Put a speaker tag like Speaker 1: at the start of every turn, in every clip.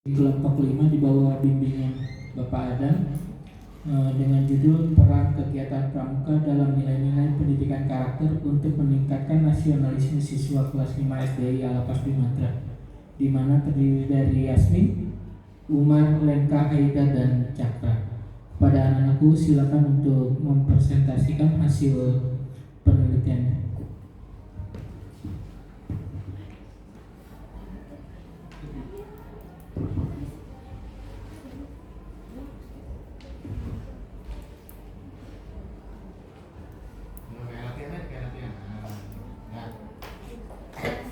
Speaker 1: Kelompok 5 di bawah bimbingan Bapak Adam dengan judul Peran Kegiatan Pramuka dalam Nilai-Nilai Pendidikan Karakter untuk Meningkatkan Nasionalisme Siswa Kelas 5 SDI Alapas Bimatra, di mana terdiri dari Yasmin, Umar, Lenka, Aida, dan Cakra. Pada anak-anakku silakan untuk mempresentasikan hasil penelitiannya.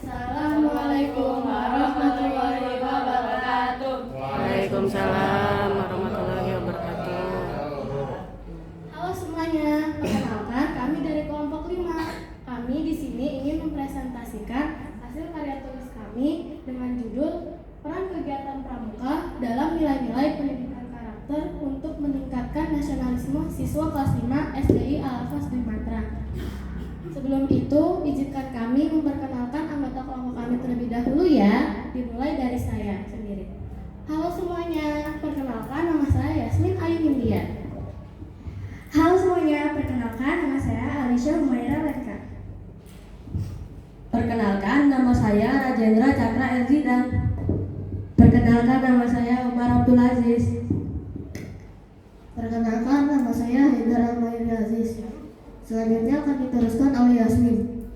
Speaker 2: Assalamualaikum warahmatullahi wabarakatuh.
Speaker 3: Waalaikumsalam warahmatullahi wabarakatuh.
Speaker 2: Halo semuanya, perkenalkan kami dari kelompok 5. Kami di sini ingin mempresentasikan hasil karya tulis kami dengan judul Peran Kegiatan Pramuka dalam Nilai-Nilai Pendidikan Karakter untuk Meningkatkan Nasionalisme Siswa Kelas 5 SDI Alapas Bimatra. Sebelum itu, izinkan kami memperkenalkan anggota kelompok kami terlebih dahulu ya, dimulai dari saya sendiri. Halo semuanya, perkenalkan nama saya Yasmin Ayu India.
Speaker 4: Halo semuanya, perkenalkan nama saya Alisha Humaira Lenka.
Speaker 5: Perkenalkan nama saya Rajendra Cakra Elzida.
Speaker 4: Perkenalkan nama saya Umar Abdul Aziz.
Speaker 2: Perkenalkan nama saya Haidar Al-Mahiri Aziz. Selanjutnya akan diteruskan oleh Yasmin.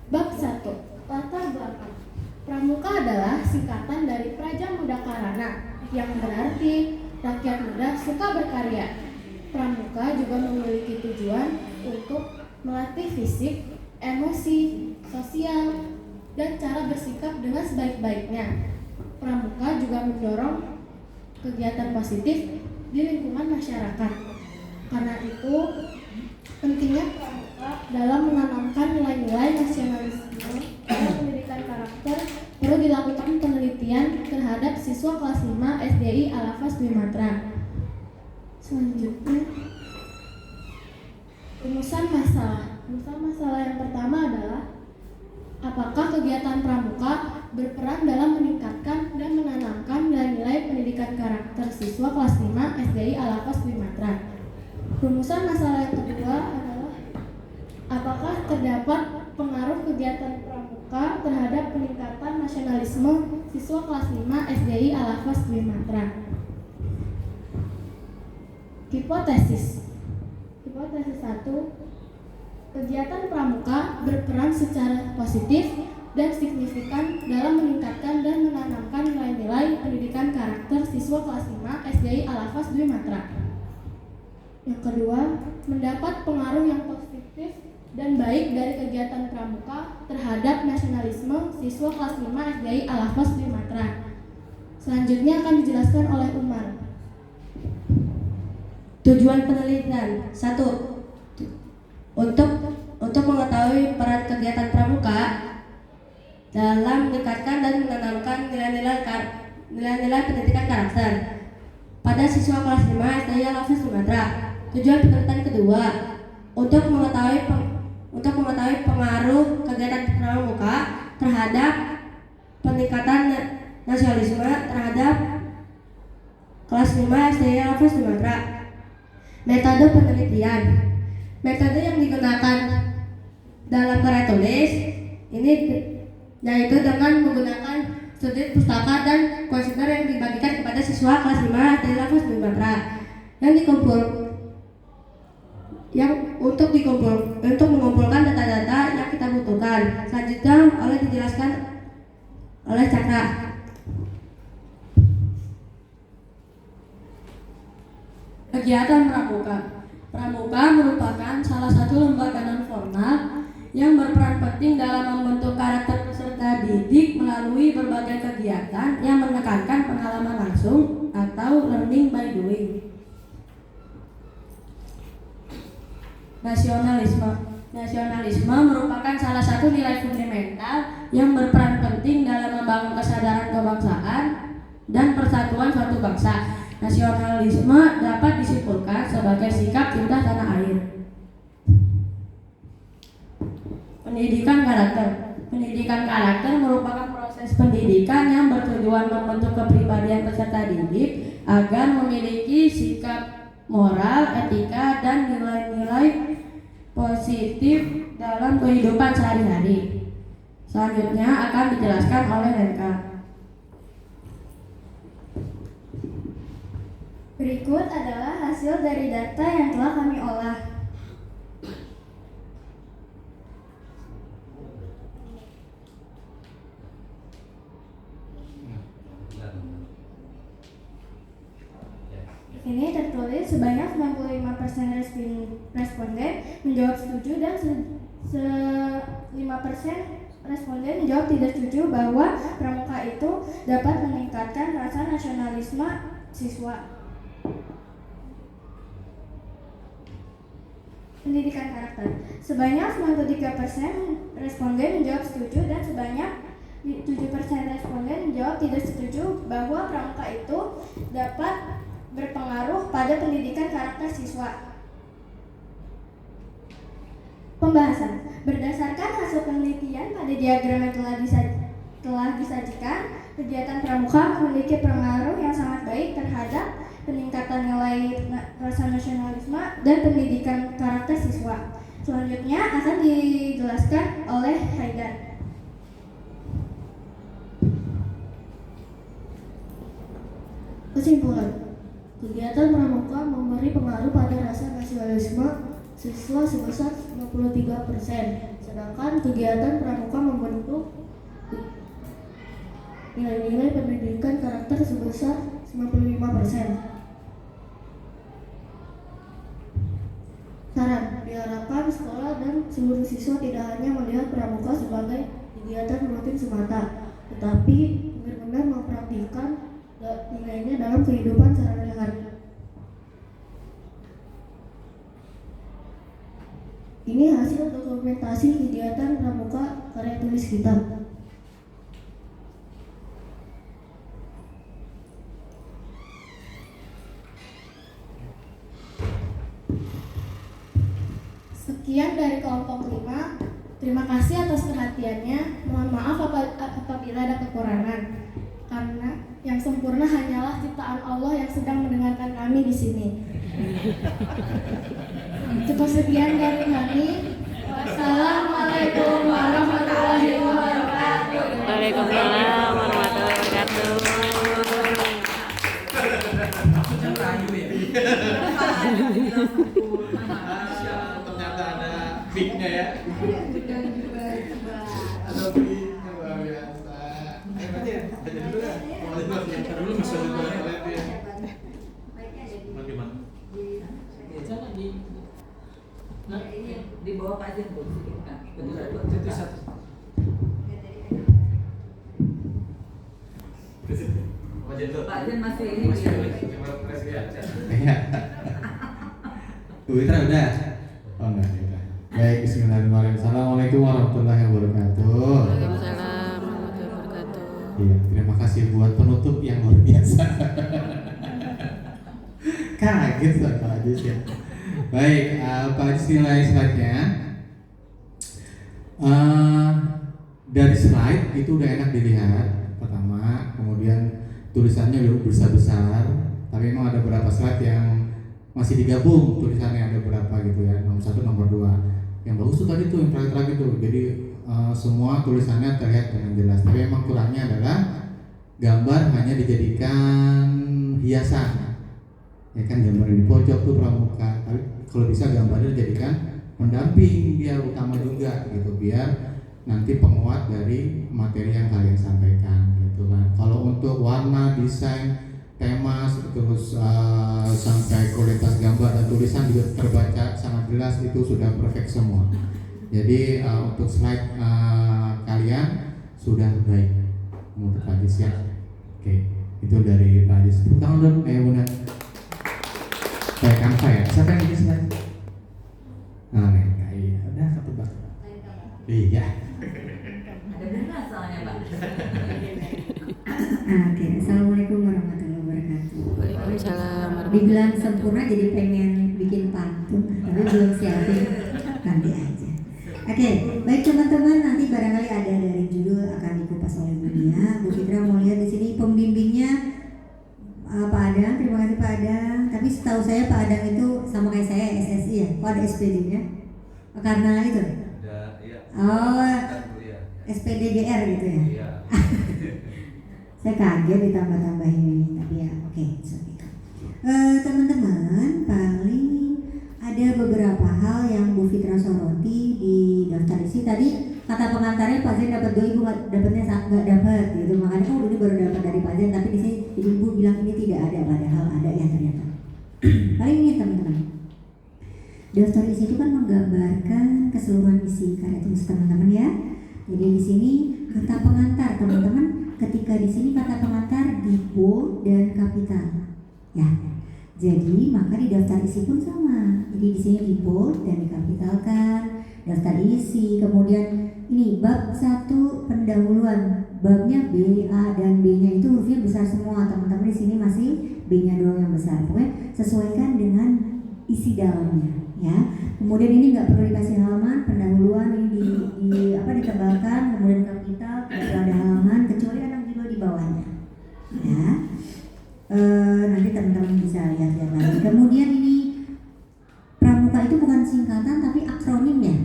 Speaker 2: Bab 1. Latar belakang. Pramuka adalah singkatan dari Praja Muda Karana, yang berarti rakyat muda suka berkarya. Pramuka juga memiliki tujuan untuk melatih fisik, emosi, sosial, dan cara bersikap dengan sebaik-baiknya. Pramuka juga mendorong kegiatan positif di lingkungan masyarakat. Karena itu, pentingnya pramuka dalam menanamkan nilai-nilai nasionalisme dalam pendidikan karakter perlu dilakukan penelitian terhadap siswa kelas 5 SDI Alapas Bimatra. Selanjutnya, rumusan masalah. Rumusan masalah yang pertama adalah apakah kegiatan pramuka berperan dalam meningkatkan dan menanamkan nilai-nilai pendidikan karakter siswa kelas 5 SDI Alapas Bimatra. Rumusan masalah yang kedua adalah apakah terdapat pengaruh kegiatan pramuka terhadap peningkatan nasionalisme siswa kelas 5 SDI Alapas Bimatra. Hipotesis. Hipotesis 1. Kegiatan pramuka berperan secara positif dan signifikan dalam meningkatkan dan menanamkan nilai-nilai pendidikan karakter siswa kelas 5 SDI Alapas Bimatra. Yang kedua, mendapat pengaruh yang positif dan baik dari kegiatan pramuka terhadap nasionalisme siswa kelas 5 SDI Alapas Bimatra. Selanjutnya akan dijelaskan oleh Umar.
Speaker 5: Tujuan penelitian 1. Untuk mengetahui peran kegiatan pramuka dalam meningkatkan dan menanamkan nilai-nilai pendidikan karakter pada siswa kelas 5 SDI Alapas Bimatra. Tujuan penelitian kedua, untuk mengetahui pengaruh kegiatan pramuka terhadap peningkatan nasionalisme terhadap kelas 5 SDI Alapas Bimatra. Metode penelitian. Metode yang digunakan dalam karya tulis ini yaitu dengan menggunakan studi pustaka dan kuesioner yang dibagikan kepada siswa kelas 5 SDI Alapas Bimatra untuk mengumpulkan data-data yang kita butuhkan. Selanjutnya dijelaskan oleh Cakra.
Speaker 3: Kegiatan pramuka. Pramuka merupakan salah satu lembaga non-formal yang berperan penting dalam membentuk karakter peserta didik melalui berbagai kegiatan yang menekankan pengalaman langsung atau learning by doing. Nasionalisme merupakan salah satu nilai fundamental yang berperan penting dalam membangun kesadaran kebangsaan dan persatuan suatu bangsa. Nasionalisme dapat disimpulkan sebagai sikap cinta tanah air. Pendidikan karakter. Pendidikan karakter merupakan proses pendidikan yang bertujuan membentuk kepribadian peserta didik agar memiliki sikap moral, etika, dan nilai-nilai positif dalam kehidupan sehari-hari. Selanjutnya akan dijelaskan oleh Lenka.
Speaker 4: Berikut adalah hasil dari data yang telah kami olah. Ini tertulis sebanyak 95% responden menjawab setuju dan 5% responden menjawab tidak setuju bahwa pramuka itu dapat meningkatkan rasa nasionalisme siswa. Pendidikan karakter. Sebanyak 93% responden menjawab setuju dan sebanyak 7% responden menjawab tidak setuju bahwa pramuka itu dapat berpengaruh pada pendidikan karakter siswa. Pembahasan. Berdasarkan hasil penelitian pada diagram yang telah disajikan, kegiatan pramuka memiliki pengaruh yang sangat baik terhadap peningkatan nilai rasa nasionalisme dan pendidikan karakter siswa. Selanjutnya akan dijelaskan oleh Haidar.
Speaker 2: Kesimpulan. Kegiatan pramuka memberi pengaruh pada rasa nasionalisme siswa sebesar 93%, sedangkan kegiatan pramuka membentuk nilai-nilai pendidikan karakter sebesar 95%. Saran, diharapkan sekolah dan seluruh siswa tidak hanya melihat pramuka sebagai kegiatan rutin semata, tetapi benar-benar mempraktikkan nilainya dalam kehidupan sehari-hari. Ini hasil dokumentasi kegiatan pramuka karya tulis kita. Sekian dari kelompok 5. Terima kasih atas perhatiannya. Mohon maaf apabila ada kekurangan. Karena yang sempurna hanyalah ciptaan Allah yang sedang mendengarkan kami di sini. Cukup sekian dari kami. Wassalamualaikum warahmatullahi wabarakatuh.
Speaker 6: Waalaikumsalam warahmatullahi wabarakatuh.
Speaker 7: Ternyata ada mic-nya ya. Ada mic-nya luar biasa. Ayo berarti ya, baca dulu ya. Dulu bisa dulu lihat ya. Bagaimana?
Speaker 1: Jangan
Speaker 8: di bawah Pak Jen, Bu.
Speaker 7: Itu satu.
Speaker 8: Pak Jen masih ini.
Speaker 7: Iya. Bu Witra udah? Oh enggak, udah. Baik, bismillahirrahmanirrahim. Assalamualaikum warahmatullahi wabarakatuh.
Speaker 6: Waalaikumsalam warahmatullahi wabarakatuh.
Speaker 7: Iya, terima kasih buat penutup yang luar biasa. Kaget Pak Ajis ya. Baik, Pak Ajis nilai slide-nya. Dari slide itu udah enak dilihat. Pertama, kemudian tulisannya besar-besar. Tapi memang ada beberapa slide yang masih digabung tulisannya, ada berapa gitu ya, nomor 1, nomor 2. Yang bagus tuh tadi tuh yang terakhir itu, jadi semua tulisannya terlihat dengan jelas. Tapi memang kurangnya adalah gambar hanya dijadikan hiasan, ya kan, gambar di pojok tuh pramuka. Tapi kalau bisa gambarnya dijadikan pendamping biar utama juga gitu, biar nanti penguat dari materi yang kalian sampaikan gitu kan. Kalau untuk warna, desain, tema, terus sampai kualitas gambar dan tulisan juga terbaca sangat jelas, itu sudah perfect semua. Jadi untuk slide kalian sudah baik menurut Pak Adis ya. Oke, itu dari Pak Adis. Tangan dong, benar. Kayak Canva ya. Siapa yang bikin slide? Nah, iya, udah satu bak. Iya.
Speaker 8: Ada benar soalnya, Pak.
Speaker 9: Oke, assalamualaikum warahmatullahi wabarakatuh.
Speaker 6: Waalaikumsalam warahmatullahi
Speaker 9: Dibilang sempurna jadi pengen bikin pantun, tapi belum siapin, nanti aja. Oke, baik teman-teman, nanti barangkali ada ya. Bu Fitra mau lihat di sini pembimbingnya Pak Adang. Terima kasih Pak Adang. Tapi setahu saya Pak Adang itu sama kayak saya SSI ya. Kok ada SPD-nya? Karena itu.
Speaker 10: Iya.
Speaker 9: Oh,
Speaker 10: Iya.
Speaker 9: SPDGR gitu ya.
Speaker 10: Iya.
Speaker 9: Saya kaget ditambah-tambahin ini, tapi ya oke, teman-teman, paling ada beberapa hal yang Bu Fitra soroti di daftar isi. Tadi kata pengantarnya Pak Zen dapat 2, Ibu dapatnya nggak dapat gitu, makanya kan ini baru dapat dari Pak Zen, tapi di sini jadi Ibu bilang ini tidak ada, padahal ada ya ternyata. Paling ini teman-teman, daftar isi itu kan menggambarkan keseluruhan isi karya tulis teman-teman ya. Jadi di sini kata pengantar teman-teman. Ketika di sini kata pengantar di bold dan kapital, ya. Jadi maka di daftar isi pun sama. Jadi di sini di bold dan dikapitalkan daftar isi. Kemudian ini bab 1 pendahuluan, babnya B, A dan B-nya itu hurufnya besar semua. Teman-teman di sini masih B-nya doang yang besar. Pokoknya sesuaikan dengan isi dalamnya, ya. Kemudian ini nggak perlu dikasih halaman, pendahuluan ini ditebalkan, kemudian kapital, kalau ada halaman kecuali anak judul di bawahnya, ya. Nanti teman-teman bisa lihat-lihat lagi. Kemudian ini pramuka itu bukan singkatan tapi akronim ya,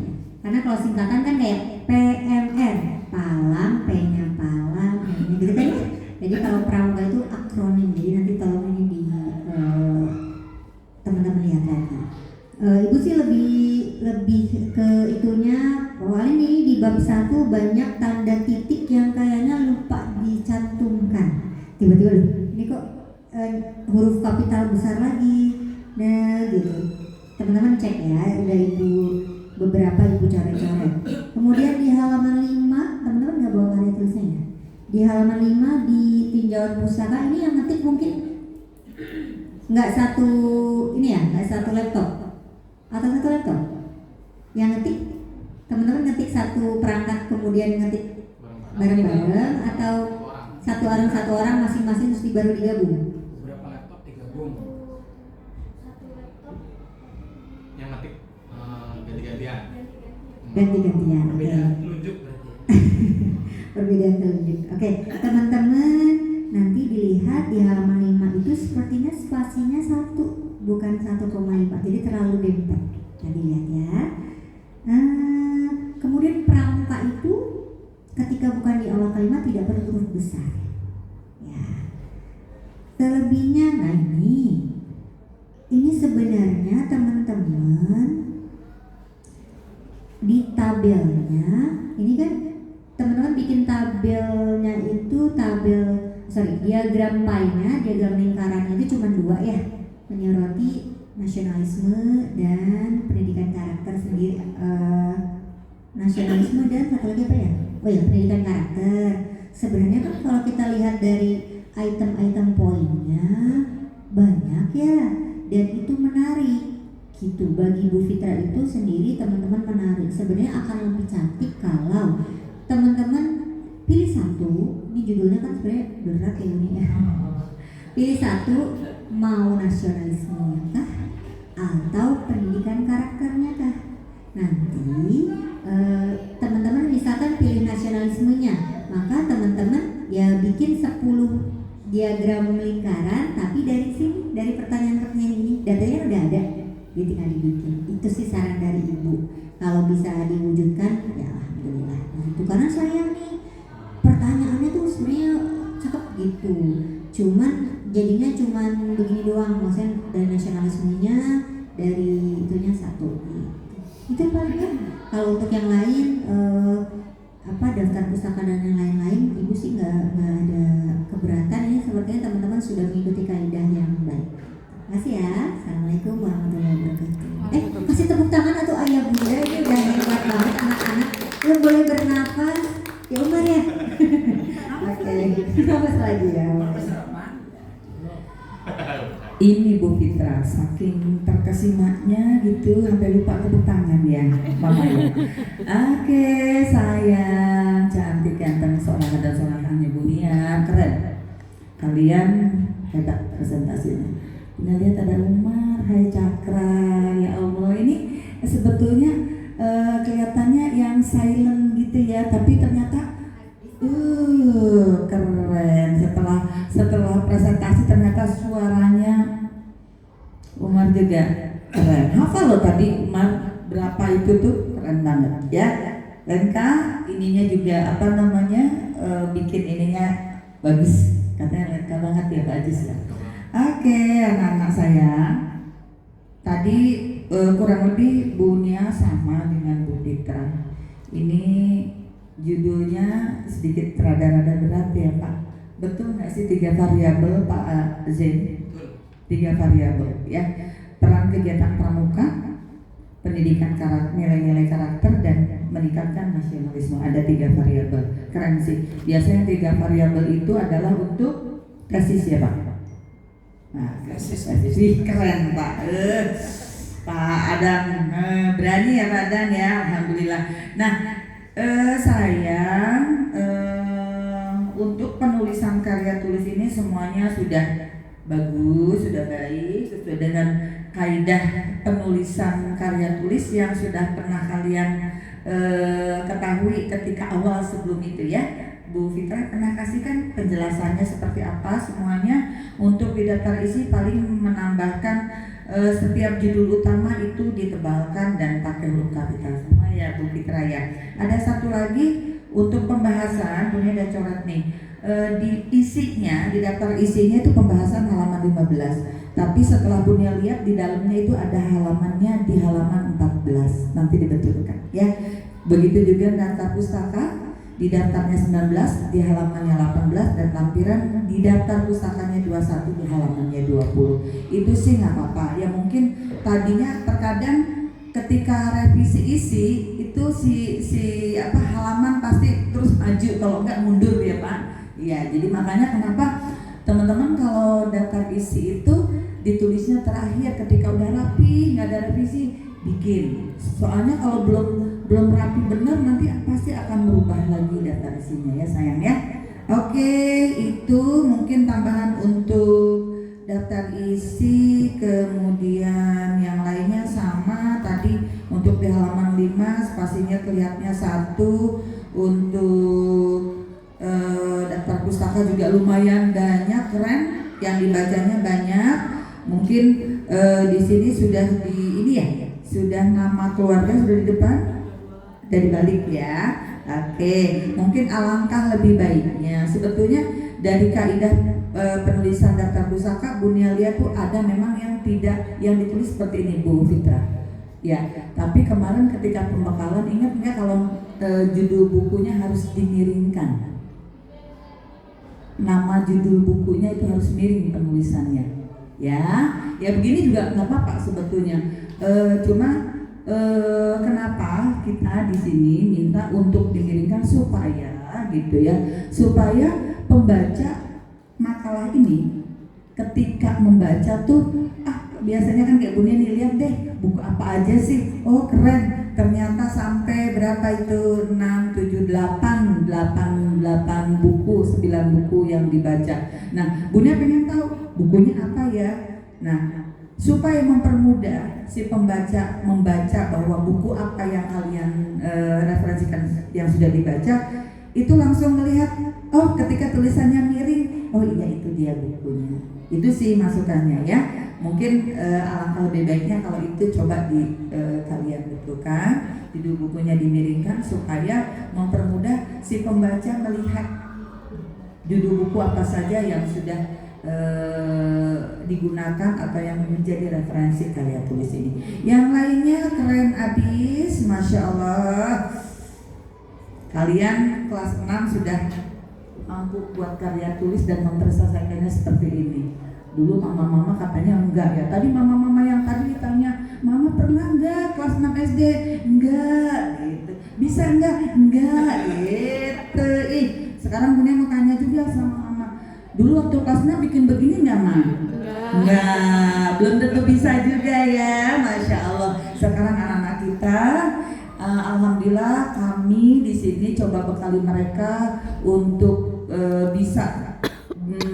Speaker 9: karena kalau singkatan kan kayak PMR, palang, P-nya palang, N-nya gitu kan ya. Jadi kalau pramuka itu akronim, jadi nanti tolong ini di teman-teman lihat lagi. Ibu sih lebih ke itunya, paling ini di bab 1 banyak tanda titik yang kayaknya lupa dicantumkan. Tiba-tiba loh, ini kok huruf kapital besar lagi. Nah gitu. Teman-teman cek ya, udah beberapa ibu coret-coret. Kemudian di halaman 5, teman-teman nggak bawa karya tulisannya. Di halaman 5 di tinjauan pustaka ini yang ngetik mungkin nggak satu laptop atau satu laptop yang ngetik, teman-teman ngetik satu perangkat kemudian ngetik bareng-bareng atau satu orang masing-masing terus baru digabung.
Speaker 7: Beberapa laptop digabung. Yang ngetik ganti-gantian.
Speaker 9: Ganti-gantian.
Speaker 7: Perbedaan telunjuk berarti.
Speaker 9: Perbedaan telunjuk. Oke, teman-teman nanti dilihat di halaman 5 itu sepertinya spasinya 1 bukan 1,5, jadi terlalu dempet. Jadi lihat ya. Kemudian pramuka itu ketika bukan di awal kalimat tidak perlu huruf besar. Ya. Selebihnya, nah ini sebenarnya teman-teman di tabelnya, ini kan teman-teman bikin tabelnya itu diagram pie-nya, diagram lingkarannya itu cuma 2 ya, menyoroti nasionalisme dan pendidikan karakter sendiri. Nasionalisme dan satu lagi apa ya? Oh ya, pendidikan karakter. Sebenarnya kan kalau kita lihat dari item-item poinnya banyak ya, dan itu menarik gitu. Bagi Bu Fitra itu sendiri teman-teman menarik. Sebenarnya akan lebih cantik kalau teman-teman pilih 1. Ini judulnya kan sebenarnya berat ya ini ya. Pilih 1, mau nasionalisme kah atau pendidikan karakternya kah? Nanti teman-teman misalkan pilih nasionalismenya, maka teman-teman ya bikin 10 diagram lingkaran, tapi dari sini, dari pertanyaan-pertanyaan ini datanya udah ada, jadi tinggal dibikin. Itu sih saran dari Ibu. Kalau bisa diwujudkan ya alhamdulillah. Itu karena sayang nih pertanyaannya tuh sebenarnya cakep gitu, cuman jadinya cuman begini doang, maksudnya dari nasionalismenya, dari itunya 1 gitu. Itu paling ya. Kalau untuk yang lain daftar pustaka dan yang lain-lain, Ibu sih nggak ada keberatan. Ini sepertinya teman-teman sudah mengikuti kaidah yang baik. Terima kasih ya. Assalamualaikum warahmatullahi wabarakatuh. Kasih tepuk tangan atau ayah bunda, ini udah hebat banget anak-anak. Lu boleh bernafas. Ya Umar ya. Oke, nafas lagi ya.
Speaker 11: Ini Bu Fitra, saking terkesimanya gitu sampai lupa tepuk tangan ya, Mama ya. Oke, sayang, cantik, ganteng, soalnya dan soalnya Bu Nia, keren. Kalian hebat presentasinya. Kita lihat ada Umar, Hai Cakra, ya Allah, ini sebetulnya kelihatannya yang silent gitu ya, tapi ternyata presentasi ternyata suaranya Umar juga keren. Hafal loh tadi Umar berapa itu tuh, keren banget ya. Lenka ininya juga apa namanya bikin ininya bagus, katanya Lenka banget ya Pak Ajis ya. Oke, anak-anak saya tadi kurang lebih Bu Nia sama dengan Bu Fitra. Ini judulnya sedikit rada-rada berat ya Pak. Betul nggak sih 3 variabel Pak Zain? 3 variabel ya. Peran kegiatan pramuka, pendidikan nilai-nilai karakter, dan meningkatkan nasionalisme. Ada 3 variabel. Keren sih. Biasanya 3 variabel itu adalah untuk tesis ya Pak. Nah, tesis. Wih, keren Pak. Pak Adam berani ya Pak Adam ya. Alhamdulillah. Nah, saya untuk penulisan karya tulis ini semuanya sudah bagus, sudah baik, sesuai dengan kaidah penulisan karya tulis yang sudah pernah kalian ketahui ketika awal sebelum itu ya. Bu Fitra pernah kasih kan penjelasannya seperti apa semuanya. Untuk di daftar isi paling menambahkan setiap judul utama itu ditebalkan dan pakai huruf kapital semua ya Bu Fitra ya. Ada satu lagi untuk pembahasan, punya ada coret nih. Di isinya, di daftar isinya itu pembahasan halaman 15. Tapi setelah Bunia lihat di dalamnya itu ada halamannya di halaman 14. Nanti dibetulkan ya. Begitu juga daftar pustaka, di daftarnya 19 di halamannya 18, dan lampiran di daftar pustakanya 21 di halamannya 20. Itu sih nggak apa-apa. Ya mungkin tadinya terkadang ketika revisi isi itu si halaman pasti terus maju, kalau nggak mundur ya Pak. Iya, jadi makanya kenapa teman-teman kalau daftar isi itu ditulisnya terakhir ketika udah rapi, nggak ada revisi, bikin. Soalnya kalau belum rapi benar nanti pasti akan berubah lagi daftar isinya ya sayang ya. Oke, itu mungkin tambahan untuk daftar isi. Kemudian yang lainnya sama tadi, untuk di halaman 5 spasinya kelihatannya 1. Untuk daftar pustaka juga lumayan banyak, keren, yang dibacanya banyak. Mungkin di sini sudah sudah nama keluarga sudah di depan, dari balik ya. Oke, mungkin alangkah lebih baiknya sebetulnya dari kaidah penulisan daftar pusaka Bunia lihat tuh ada memang yang tidak, yang ditulis seperti ini Bu Fitra. Ya, tapi kemarin ketika pembekalan ingat nggak kalau judul bukunya harus dimiringkan. Nama judul bukunya itu harus miring penulisannya. Ya begini juga nggak apa-apa sebetulnya. Cuma kenapa kita di sini minta untuk dimiringkan supaya gitu ya, supaya pembaca makalah ini ketika membaca tuh biasanya kan kayak Bunia nih, lihat deh buku apa aja sih, oh keren, ternyata sampai berapa itu 6, 7, 8 buku, 9 buku yang dibaca. Nah Bunia pengen tahu bukunya apa ya. Nah supaya mempermudah si pembaca membaca bahwa buku apa yang kalian referensikan yang sudah dibaca, itu langsung melihat, oh ketika tulisannya miring, oh iya itu dia bukunya. Itu sih masukannya ya. Mungkin alangkah lebih baiknya kalau itu coba kalian betulkan, judul bukunya dimiringkan supaya mempermudah si pembaca melihat judul buku apa saja yang sudah digunakan atau yang menjadi referensi karya tulis ini. Yang lainnya keren abis, Masya Allah. Kalian kelas 6 sudah mampu buat karya tulis dan memperselesaikannya seperti ini. Dulu mama-mama katanya enggak ya. Tadi mama-mama yang tadi ditanya, mama pernah enggak kelas 6 SD? Enggak gitu. Bisa enggak? Enggak gitu. Sekarang Bunia mau tanya juga sama mama. Dulu waktu kelas 6 bikin begini enggak, Ma? Enggak. Belum tentu bisa juga ya. Masya Allah. Sekarang anak-anak kita alhamdulillah kami di sini coba bekali mereka untuk bisa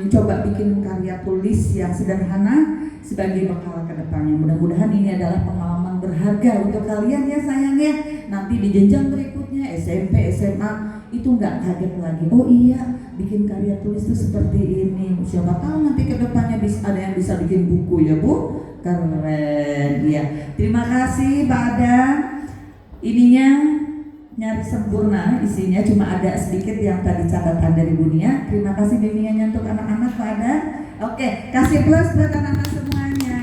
Speaker 11: coba bikin karya tulis yang sederhana sebagai bekal ke depannya. Mudah-mudahan ini adalah pengalaman berharga untuk kalian ya sayangnya. Nanti di jenjang berikutnya SMP, SMA itu nggak kaget lagi. Oh iya, bikin karya tulis itu seperti ini. Siapa tahu nanti ke depannya ada yang bisa bikin buku ya Bu. Keren ya. Terima kasih Pak Adam. Ininya nyaris sempurna isinya, cuma ada sedikit yang tadi catatan dari Bunia. Terima kasih bimbingannya untuk anak-anak Pak Adam. Oke, kasih plus buat anak-anak semuanya.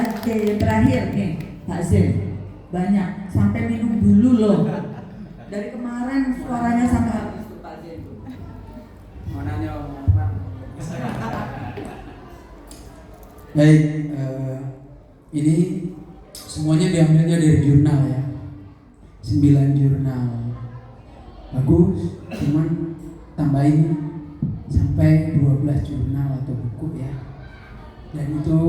Speaker 11: Oke, terakhir nih Pak Zin. Banyak, sampai minum dulu loh. Dari kemarin suaranya sampai habis tuh Pak Zin.
Speaker 1: Mananya baik, ini semuanya diambilnya dari jurnal ya. 9 jurnal. Bagus, cuman tambahin sampai 12 jurnal atau buku ya. Dan itu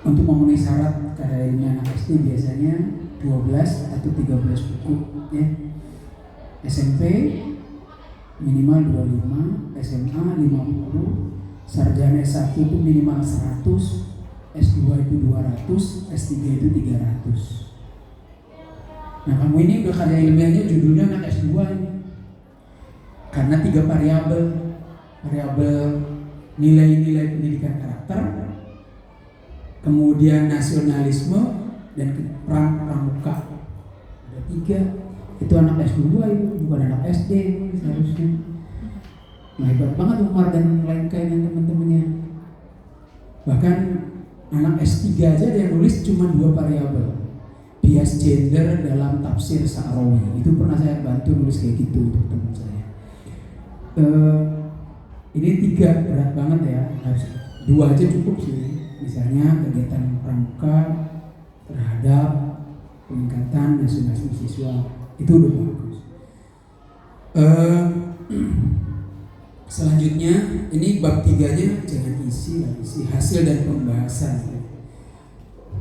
Speaker 1: untuk memenuhi syarat karya ilmiah anak SD biasanya 12 atau 13 buku ya. SMP minimal 25, SMA 50, sarjana S1 itu minimal 100, S2 itu 200, S3 itu 300. Nah kamu ini udah karya ilmiahnya judulnya anak S2 ini. Karena 3 variabel nilai-nilai pendidikan karakter, kemudian nasionalisme, dan peran pramuka. Ada 3. Itu anak S2 itu, bukan anak SD seharusnya. Nah hebat banget Umar dan lain kayaknya teman-temannya. Bahkan anak S3 aja dia nulis cuma 2 variabel. Bias gender dalam tafsir Sa'rawi. Itu pernah saya bantu nulis kayak gitu untuk teman saya. Ini 3 berat banget ya. Harus 2 aja cukup sih. Misalnya kegiatan pramuka terhadap peningkatan nasionalisme siswa. Itu udah bagus. Selanjutnya ini bab 3-nya jangan isi hasil dan pembahasan.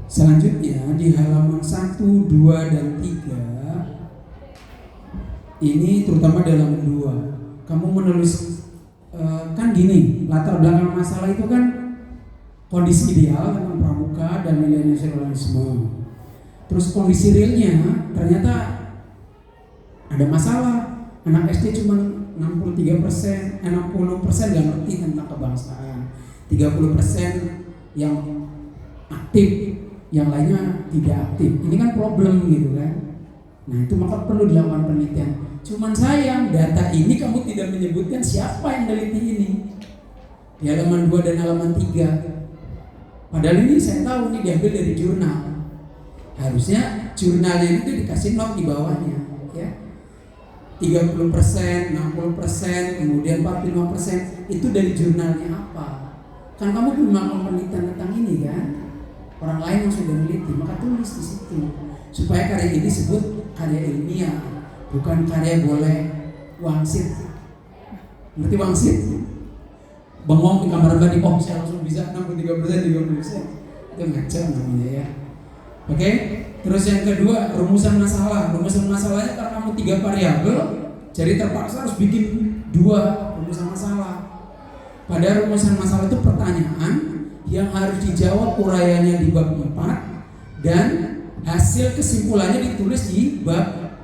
Speaker 1: Selanjutnya di halaman 1, 2, dan 3 ini terutama dalam 2 kamu menulis kan gini, latar belakang masalah itu kan kondisi ideal tentang pramuka dan nilai nasionalisme. Terus kondisi realnya ternyata ada masalah. Anak SD cuma 60% nggak ngerti tentang kebangsaan, 30% yang aktif, yang lainnya tidak aktif. Ini kan problem gitu kan. Nah itu maka perlu dilakukan penelitian. Cuman sayang data ini kamu tidak menyebutkan siapa yang meneliti ini di halaman 2 dan halaman 3. Padahal ini saya tahu ini diambil dari jurnal. Harusnya jurnalnya itu dikasih not di bawahnya ya. 30%, 60%, kemudian 45% itu dari jurnalnya apa? Kan kamu belum melakukan penelitian tentang ini kan? Orang lain yang sudah meneliti, maka tulis di situ supaya karya ini disebut karya ilmiah, bukan karya boleh wangsit. Ngerti wangsit? Bengong di kamar mandi, oh saya langsung bisa 63%, 30%. Itu ngaco namanya ya. Oke? Terus yang kedua, rumusan masalah. Rumusan masalahnya karena kamu 3 variabel, jadi terpaksa harus bikin 2 rumusan masalah. Pada rumusan masalah itu pertanyaan yang harus dijawab uraiannya di bab 4 dan hasil kesimpulannya ditulis di bab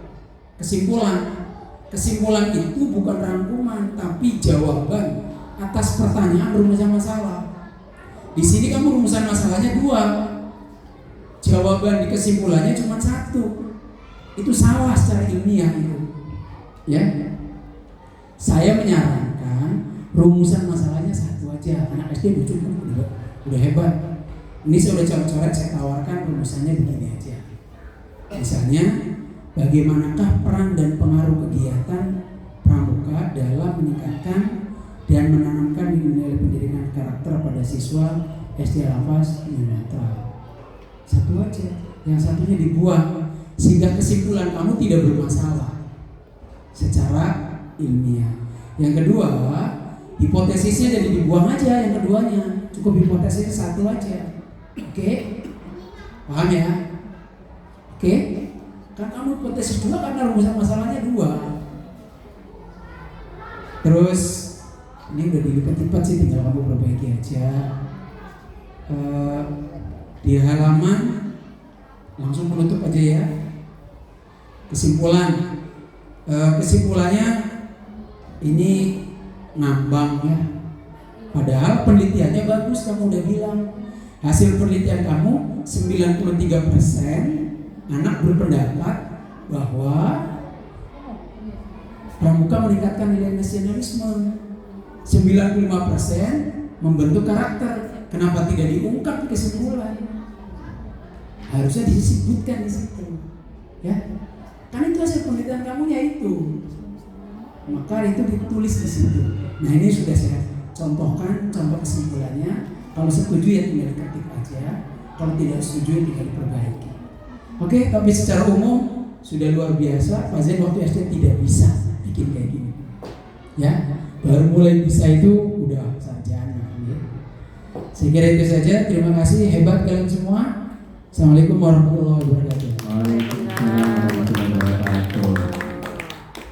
Speaker 1: kesimpulan. Kesimpulan itu bukan rangkuman tapi jawaban atas pertanyaan rumusan masalah. Di sini kamu rumusan masalahnya 2. Jawaban di kesimpulannya cuma 1. Itu salah secara ilmiah itu. Ya. Saya menyarankan rumusan masalahnya 1 aja. Anak SD udah cukup, udah hebat. Ini saya udah coret-coret, saya tawarkan rumusannya begini aja. Misalnya, bagaimanakah peran dan pengaruh kegiatan pramuka dalam meningkatkan dan menanamkan nilai pendidikan karakter pada siswa SD Al-Hafaz Nurul. 1 aja, yang satunya dibuang sehingga kesimpulan kamu tidak bermasalah secara ilmiah. Yang kedua, hipotesisnya jadi dibuang aja yang keduanya, cukup hipotesisnya 1 aja. Oke? Paham ya? Oke? Kan kamu hipotesis 2 karena rumusan masalahnya 2. Terus ini udah dilipat-lipat sih, tinggal kamu perbaiki aja. Di halaman langsung menutup aja ya.
Speaker 10: Kesimpulannya ini ngambang ya. Padahal penelitiannya bagus, kamu udah bilang. Hasil penelitian kamu 93% anak berpendapat bahwa pramuka meningkatkan nilai nasionalisme. 95% membentuk karakter. Kenapa tidak diungkap di kesimpulan? Harusnya disebutkan di situ. Ya. Kan itu hasil penelitian kamu ya itu. Maka itu ditulis di situ. Nah, ini sudah saya contohkan contoh kesimpulannya. Kalau setuju ya tinggal diketik aja. Kalau tidak setuju ya tinggal diperbaiki. Oke, tapi secara umum sudah luar biasa. Pak Zain waktu SD tidak bisa bikin kayak gini. Ya, baru mulai bisa itu udah sarjana. Ya. Saya kira itu saja. Terima kasih, hebat kalian semua. Assalamualaikum warahmatullahi wabarakatuh.